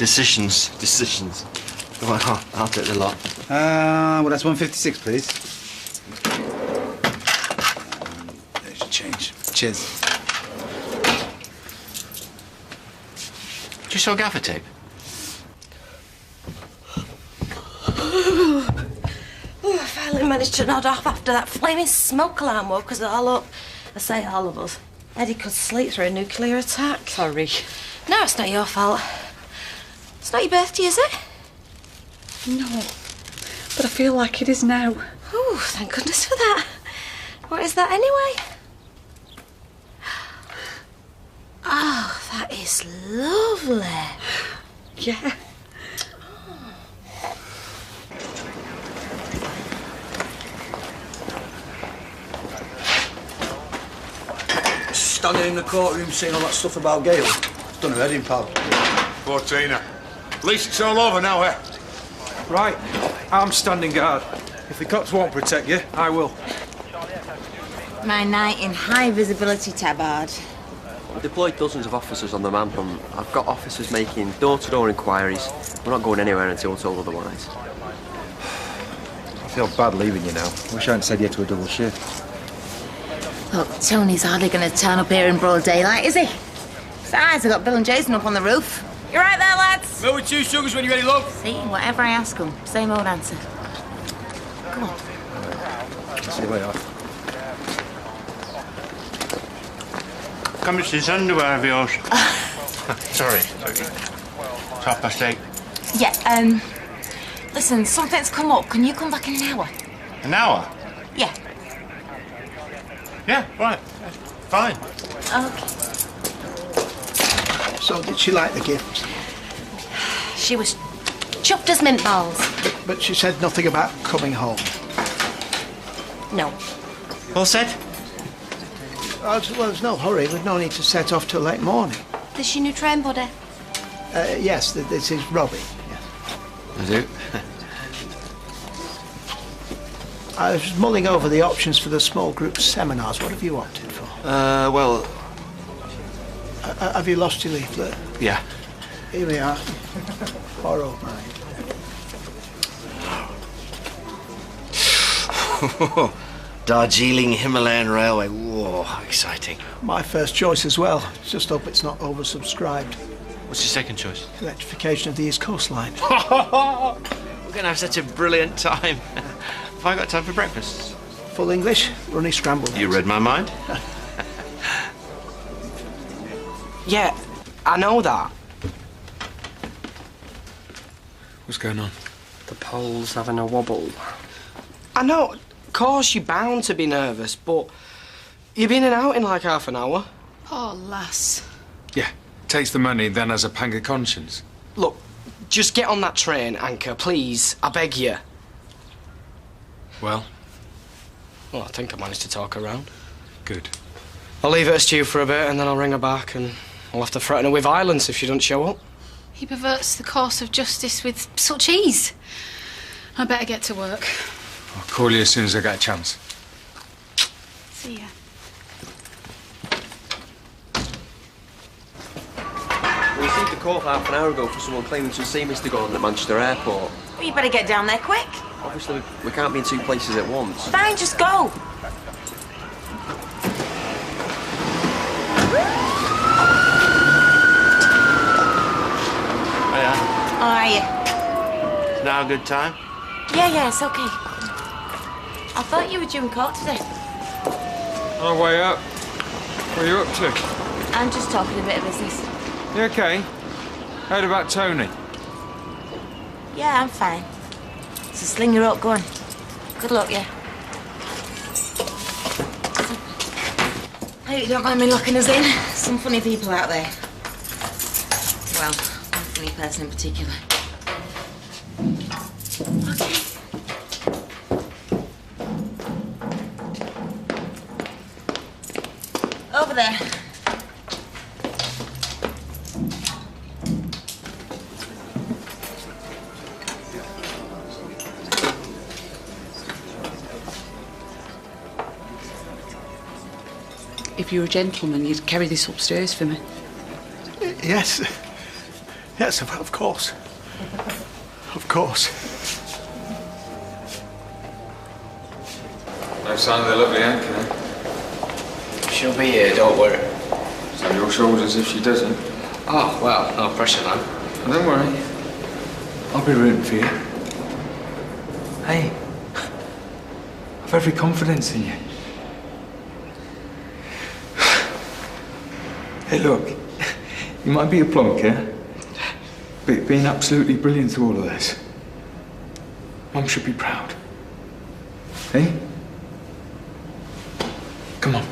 Decisions. Well, I'll take the lot. Well, that's 156, please. There's your change. Cheers. Do you saw gaffer tape? Oh, I finally managed to nod off after that flaming smoke alarm woke us all up. I say all of us. Eddie could sleep through a nuclear attack. Sorry. No, it's not your fault. It's not your birthday, is it? No, but I feel like it is now. Oh, thank goodness for that. What is that anyway? Oh, that is lovely. Yeah. Standing in the courtroom saying all that stuff about Gail. Done her head in, pal. Poor Tina. At least it's all over now, eh? Right, I'm standing guard. If the cops won't protect you, I will. My night in high visibility tabard. I've deployed dozens of officers on the man front. I've got officers making door-to-door inquiries. We're not going anywhere until told otherwise. I feel bad leaving you now. Wish I hadn't said yes to a double shift. Look, Tony's hardly going to turn up here in broad daylight, is he? Besides, I got Bill and Jason up on the roof. You right there, lads? Mill with 2 sugars when you're ready, love. See, whatever I ask them, same old answer. Come on. See you later. Come to this underwear of yours. Sorry. It's 8:30. Yeah, listen, something's come up. Can you come back in an hour? An hour? Yeah. Yeah, right. Fine. Okay. So, did she like the gift? She was chuffed as mint balls. But she said nothing about coming home. No. All set? Well, there's no hurry. We've no need to set off till late morning. This your new train buddy? Yes, this is Robbie. Yeah. I do. I was mulling over the options for the small group seminars. What have you opted for? Well... have you lost your leaflet? Yeah. Here we are. Borrowed mine. Darjeeling Himalayan Railway. Whoa, exciting. My first choice as well. Just hope it's not oversubscribed. What's your second choice? Electrification of the East Coast Line. We're going to have such a brilliant time. Have I got time for breakfast? Full English, runny scrambled. You read my mind? Yeah, I know that. What's going on? The pole's having a wobble. I know, of course you're bound to be nervous, but you've been in and out in like half an hour. Poor lass. Yeah, takes the money, then has a pang of conscience. Look, just get on that train, Anchor, please. I beg you. Well? Well, I think I managed to talk her around. Good. I'll leave it as to you for a bit, and then I'll ring her back, and I'll have to threaten her with violence if she doesn't show up. He perverts the course of justice with such ease. I better get to work. I'll call you as soon as I get a chance. See ya. We received a call half an hour ago for someone claiming to have seen Mr. Gordon at Manchester Airport. Well, you better get down there quick. Obviously, we can't be in 2 places at once. Fine, just go. Hiya. How are you? Is now a good time? Yeah, it's okay. I thought you were due in court today. On our way up. What are you up to? I'm just talking a bit of business. You okay? Heard about Tony? Yeah, I'm fine. So sling your rope, go on. Good luck, yeah. I hope you don't mind me locking us in. Some funny people out there. Well, one funny person in particular. Okay. Over there. If you're a gentleman, you'd carry this upstairs for me. Yes. Yes, of course. Of course. No sign of the lovely anchor. She'll be here, don't worry. So your shoulders if she doesn't. Oh, well, no pressure, man. Don't worry. I'll be rooting for you. Hey, I've every confidence in you. Hey, look, you might be a plonk, yeah? But you've been absolutely brilliant through all of this. Mum should be proud. Hey? Come on.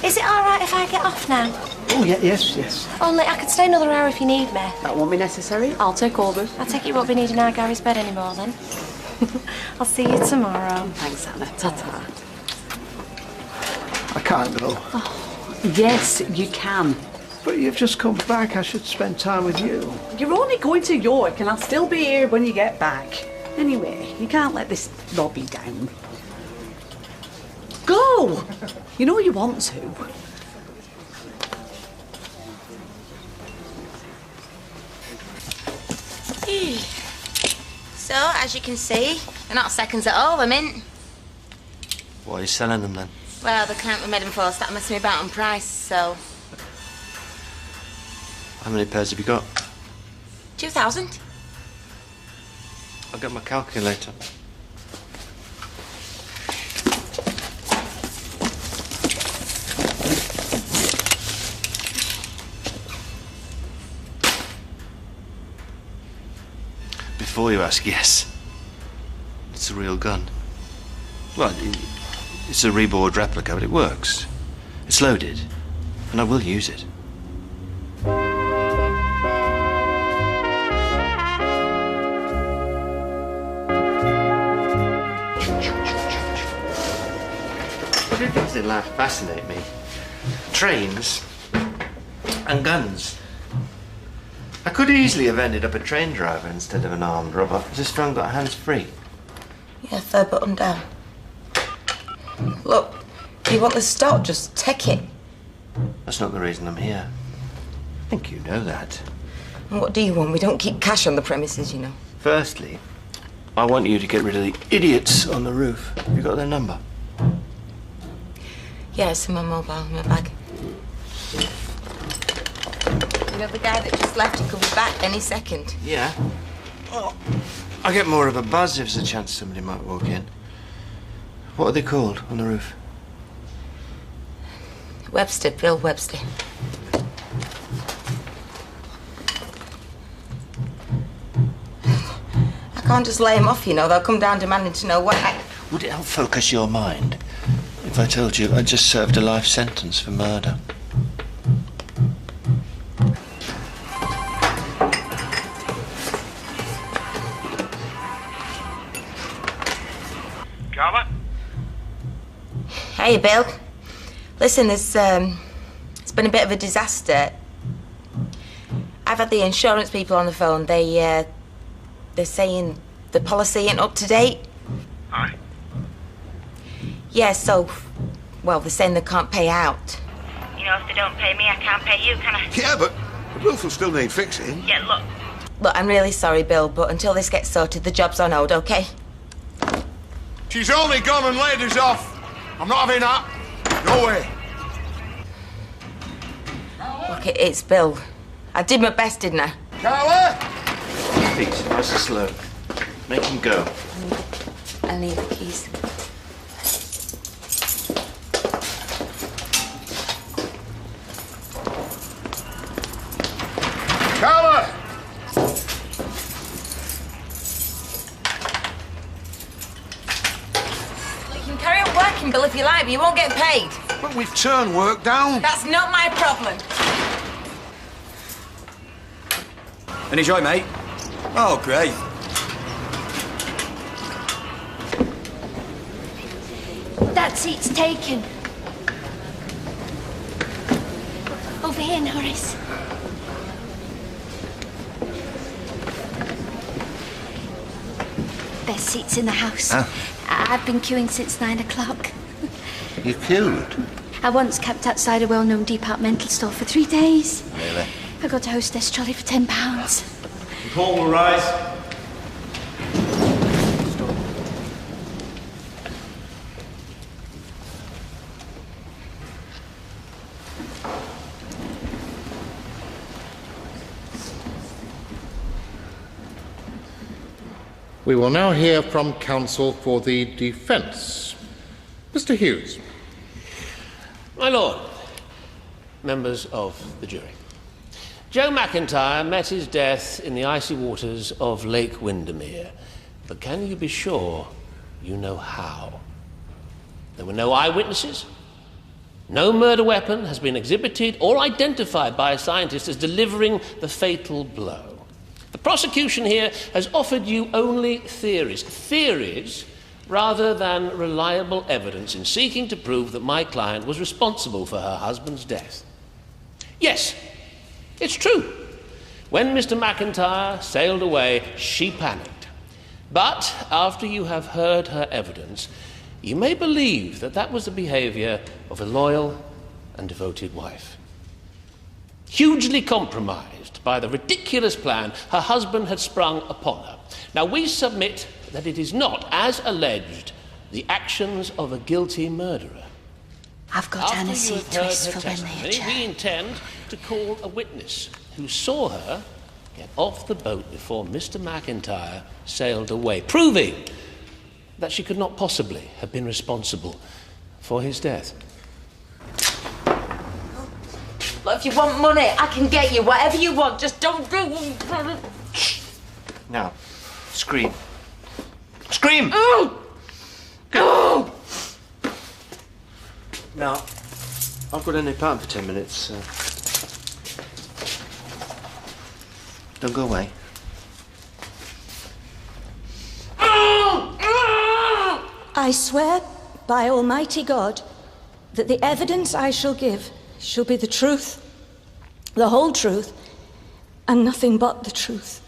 Is it all right if I get off now? Oh, yeah, yes. Only I could stay another hour if you need me. That won't be necessary. I'll take over. I take it you won't be needing our Gary's bed anymore then. I'll see you tomorrow. Thanks, Anna. Ta-ta. I can't go. Yes, you can. But you've just come back. I should spend time with you. You're only going to York and I'll still be here when you get back. Anyway, you can't let this lobby down. Go! You know you want to. So, as you can see, they're not seconds at all, I'm in. What are you selling them then? Well, the client we made them for started messing me about on price, so... How many pairs have you got? 2,000. I'll get my calculator. Before you ask, yes. It's a real gun. Well, it's a reboard replica, but it works. It's loaded, and I will use it. What things in life fascinate me? Trains and guns. I could easily have ended up a train driver instead of an armed robber. Just strong got hands free. Yeah, third button down. Look, if you want the stock, just take it. That's not the reason I'm here. I think you know that. And what do you want? We don't keep cash on the premises, you know. Firstly, I want you to get rid of the idiots on the roof. Have you got their number? Yeah, it's in my mobile, in my bag. You know, the guy that just left, he could be back any second. Yeah. Well, I get more of a buzz if there's a chance somebody might walk in. What are they called on the roof? Webster, Bill Webster. I can't just lay him off, you know. They'll come down demanding to know what I... Would it help focus your mind if I told you I just served a life sentence for murder? Carla? Hey, Bill. Listen, it's been a bit of a disaster. I've had the insurance people on the phone. They're saying the policy ain't up to date. Aye. Yeah, so, well, they're saying they can't pay out. You know, if they don't pay me, I can't pay you, can I? Yeah, but the roof will still need fixing. Yeah, look. Look, I'm really sorry, Bill, but until this gets sorted, the job's on hold, okay? She's only gone and laid us off. I'm not having that. No way. Look, it's Bill. I did my best, didn't I? Carla! Pete, nice and slow. Make him go. I need the keys. Carla! You can carry on working, Bill, if you like, but you won't get paid. But we've turned work down. That's not my problem. Any joy, mate? Oh, great. That seat's taken. Over here, Norris. Best seats in the house. Ah. I've been queuing since 9 o'clock. You queued? I once camped outside a well-known departmental store for 3 days. Really? I got a hostess trolley for £10. Paul will rise. We will now hear from counsel for the defence. Mr. Hughes. My lord, members of the jury. Joe McIntyre met his death in the icy waters of Lake Windermere. But can you be sure you know how? There were no eyewitnesses. No murder weapon has been exhibited or identified by a scientist as delivering the fatal blow. The prosecution here has offered you only theories rather than reliable evidence in seeking to prove that my client was responsible for her husband's death. Yes, it's true. When Mr. McIntyre sailed away, she panicked. But after you have heard her evidence, you may believe that that was the behaviour of a loyal and devoted wife. Hugely compromised by the ridiculous plan her husband had sprung upon her. Now, we submit that it is not, as alleged, the actions of a guilty murderer. I've got Anna Seatrice for when they adjourn. We intend to call a witness who saw her get off the boat before Mr. McIntyre sailed away, proving that she could not possibly have been responsible for his death. Look, if you want money, I can get you whatever you want. Just don't do. Now, scream. Scream! Oh! Oh! Now, I've got a nip out for 10 minutes. Don't go away. I swear by Almighty God that the evidence I shall give shall be the truth, the whole truth, and nothing but the truth.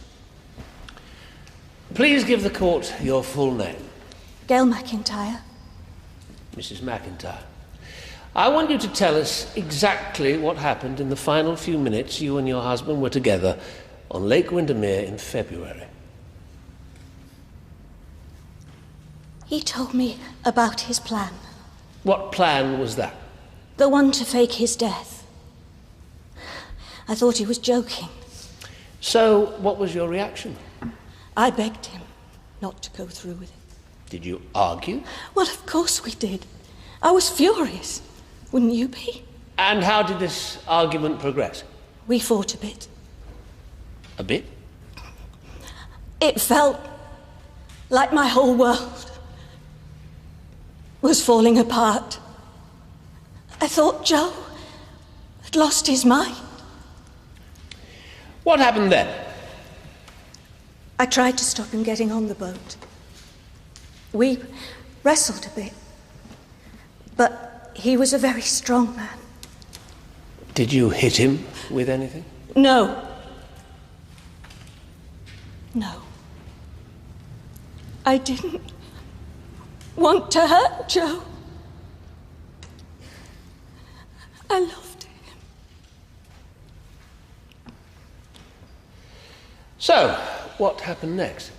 Please give the court your full name. Gail McIntyre. Mrs. McIntyre. I want you to tell us exactly what happened in the final few minutes you and your husband were together on Lake Windermere in February. He told me about his plan. What plan was that? The one to fake his death. I thought he was joking. So, what was your reaction? I begged him not to go through with it. Did you argue? Well, of course we did. I was furious. Wouldn't you be? And how did this argument progress? We fought a bit. A bit? It felt like my whole world was falling apart. I thought Joe had lost his mind. What happened then? I tried to stop him getting on the boat. We wrestled a bit, but he was a very strong man. Did you hit him with anything? No. No. I didn't want to hurt Joe. I loved him. So, what happened next?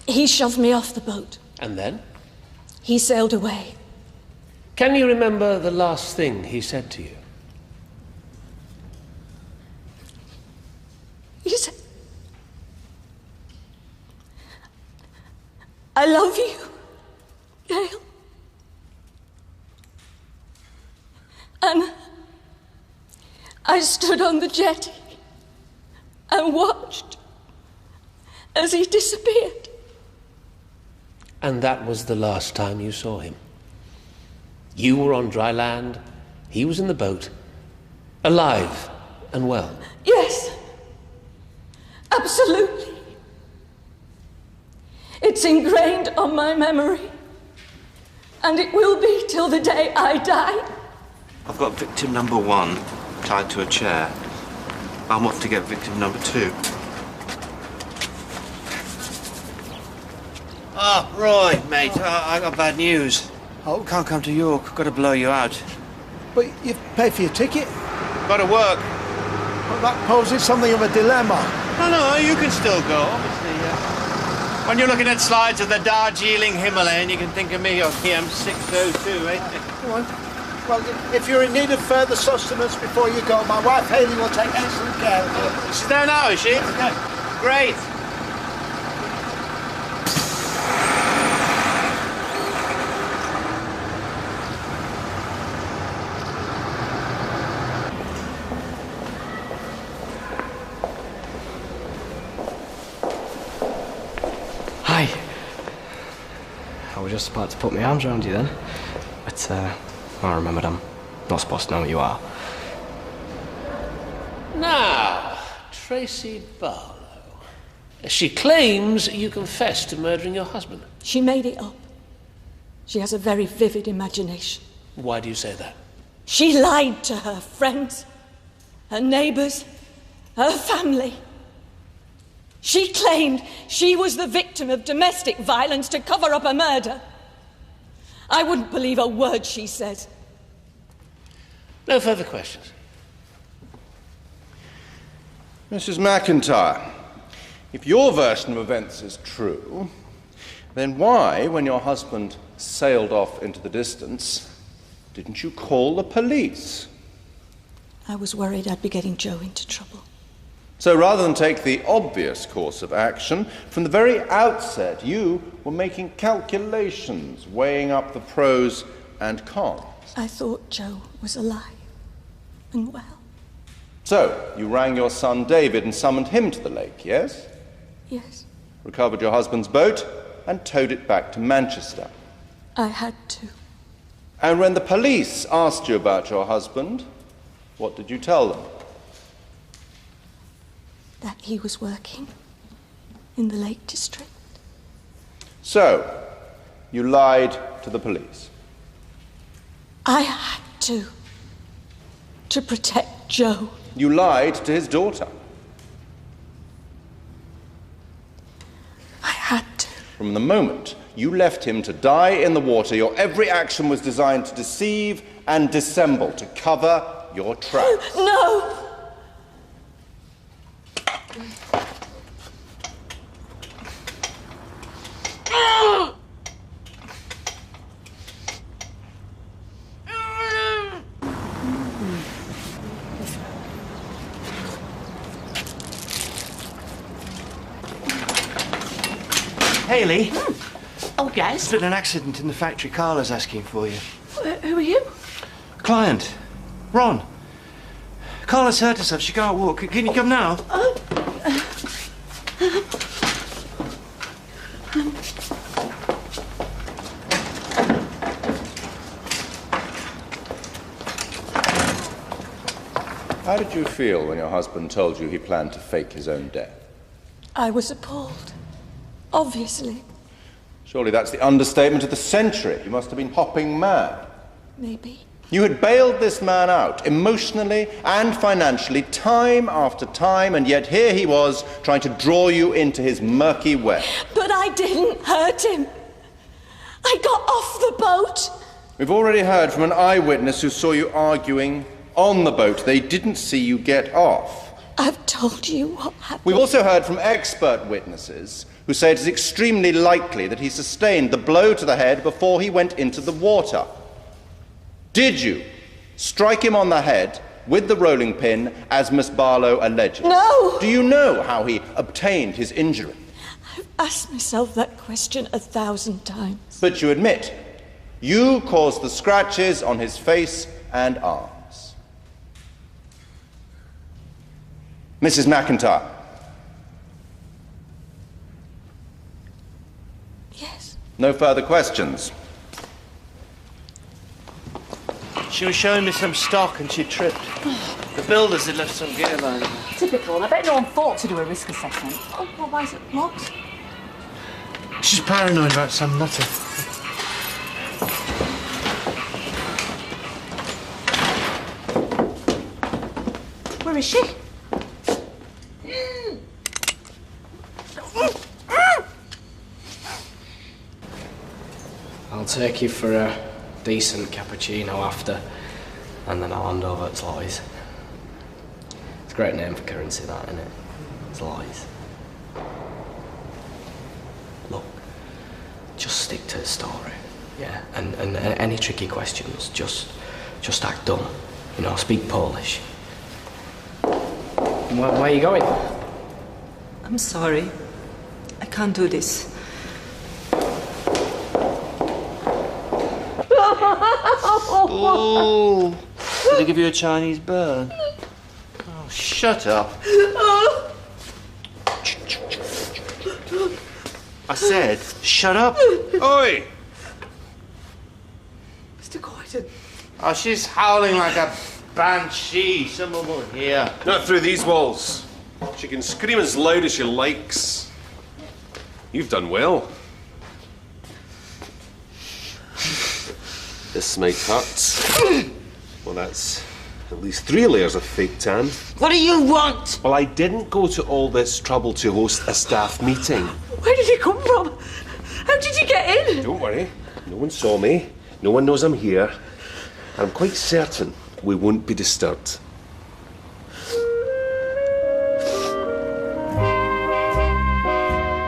He shoved me off the boat. And then? He sailed away. Can you remember the last thing he said to you? He said, I love you, Gail. And I stood on the jetty and watched as he disappeared. And that was the last time you saw him? You were on dry land, he was in the boat, alive and well? Yes, absolutely. It's ingrained on my memory, and it will be till the day I die. I've got victim number 1 tied to a chair. I'm off to get victim number 2. Right, mate. I got bad news. I can't come to York. Got to blow you out. But you've paid for your ticket. Got to work. But that poses something of a dilemma. No, you can still go, obviously. When you're looking at slides of the Darjeeling Himalayan, you can think of me on PM602, eh? Come on. Well, if you're in need of further sustenance before you go, my wife Hayley will take excellent care of you. She's there now, is she? Yeah. Great. Hi. I was just about to put my arms around you then, but I remembered I'm not supposed to know who you are. Now, Tracy Barlow. She claims you confessed to murdering your husband. She made it up. She has a very vivid imagination. Why do you say that? She lied to her friends, her neighbours, her family. She claimed she was the victim of domestic violence to cover up a murder. I wouldn't believe a word she says. No further questions. Mrs. McIntyre, if your version of events is true, then why, when your husband sailed off into the distance, didn't you call the police? I was worried I'd be getting Joe into trouble. So rather than take the obvious course of action, from the very outset you were making calculations, weighing up the pros and cons. I thought Joe was alive and well. So, you rang your son David and summoned him to the lake, yes? Yes, Recovered your husband's boat and towed it back to Manchester. I had to. And when the police asked you about your husband, what did you tell them? That he was working in the Lake District. So, you lied to the police. I had to protect Joe. You lied to his daughter. I had to. From the moment you left him to die in the water, your every action was designed to deceive and dissemble, to cover your tracks. No! Hayley? Oh, yes? There's been an accident in the factory. Carla's asking for you. Who are you? Client. Ron. Carla's hurt herself. She can't walk. Can you come now? How did you feel when your husband told you he planned to fake his own death? I was appalled. Obviously. Surely that's the understatement of the century. You must have been hopping mad. Maybe. You had bailed this man out, emotionally and financially, time after time, and yet here he was, trying to draw you into his murky web. But I didn't hurt him. I got off the boat. We've already heard from an eyewitness who saw you arguing on the boat. They didn't see you get off. I've told you what happened. We've also heard from expert witnesses who say it is extremely likely that he sustained the blow to the head before he went into the water. Did you strike him on the head with the rolling pin, as Miss Barlow alleges? No! Do you know how he obtained his injury? I've asked myself that question 1,000 times. But you admit, you caused the scratches on his face and arms. Mrs. McIntyre. Yes. No further questions. She was showing me some stock and she tripped. The builders had left some gear lying there. Typical. I bet no one thought to do a risk assessment. Oh, well, why is it locked? She's paranoid about some nutter. Where is she? I'll take you for a decent cappuccino after. and then I'll hand over to Lois. It's a great name for currency, that, isn't it? It's Lois. Look, just stick to the story, yeah? And any tricky questions, just act dumb. You know, speak Polish. Where are you going? I'm sorry. I can't do this. Oh, did they give you a Chinese burn? Oh, shut up. I said, shut up. Oi! Mr. Croydon. Oh, she's howling like a banshee. Someone will hear. Not through these walls. She can scream as loud as she likes. You've done well. This might hurt. Well, that's at least 3 layers of fake tan. What do you want? Well, I didn't go to all this trouble to host a staff meeting. Where did you come from? How did you get in? Don't worry. No one saw me. No one knows I'm here. And I'm quite certain we won't be disturbed.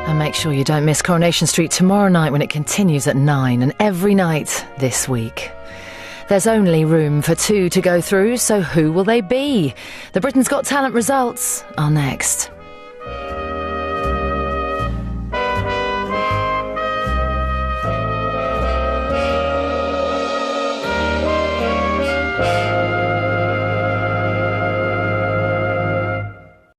And make sure you don't miss Coronation Street tomorrow night when it continues at 9 and every night this week. There's only room for 2 to go through, so who will they be? The Britain's Got Talent results are next.